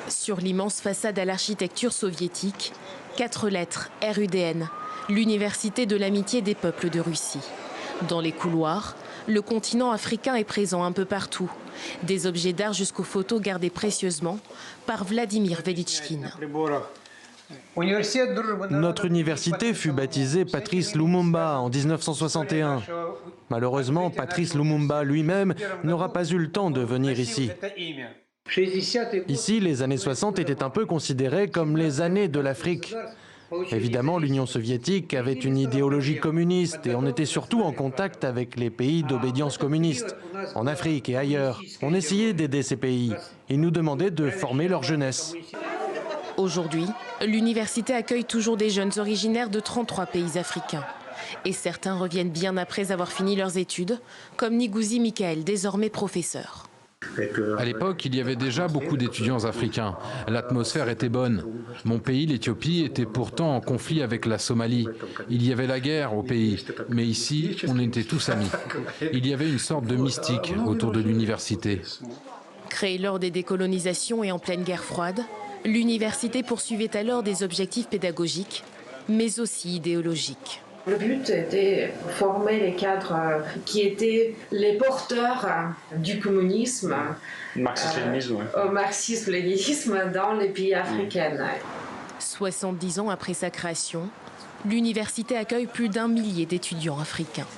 Sur l'immense façade à l'architecture soviétique, 4 lettres RUDN, l'Université de l'amitié des peuples de Russie. Dans les couloirs, le continent africain est présent un peu partout. Des objets d'art jusqu'aux photos gardées précieusement par Vladimir Velichkin. Notre université fut baptisée Patrice Lumumba en 1961. Malheureusement, Patrice Lumumba lui-même n'aura pas eu le temps de venir ici. Ici, les années 60 étaient un peu considérées comme les années de l'Afrique. Évidemment, l'Union soviétique avait une idéologie communiste et on était surtout en contact avec les pays d'obédience communiste, en Afrique et ailleurs. On essayait d'aider ces pays. Ils nous demandaient de former leur jeunesse. Aujourd'hui, l'université accueille toujours des jeunes originaires de 33 pays africains. Et certains reviennent bien après avoir fini leurs études, comme Nigouzi Michael, désormais professeur. À l'époque, il y avait déjà beaucoup d'étudiants africains. L'atmosphère était bonne. Mon pays, l'Éthiopie, était pourtant en conflit avec la Somalie. Il y avait la guerre au pays, mais ici, on était tous amis. Il y avait une sorte de mystique autour de l'université. Créée lors des décolonisations et en pleine guerre froide, l'université poursuivait alors des objectifs pédagogiques, mais aussi idéologiques. Le but était de former les cadres qui étaient les porteurs du communisme, au marxisme-léninisme dans les pays africains. 70 ans après sa création, l'université accueille plus d'1 millier d'étudiants africains.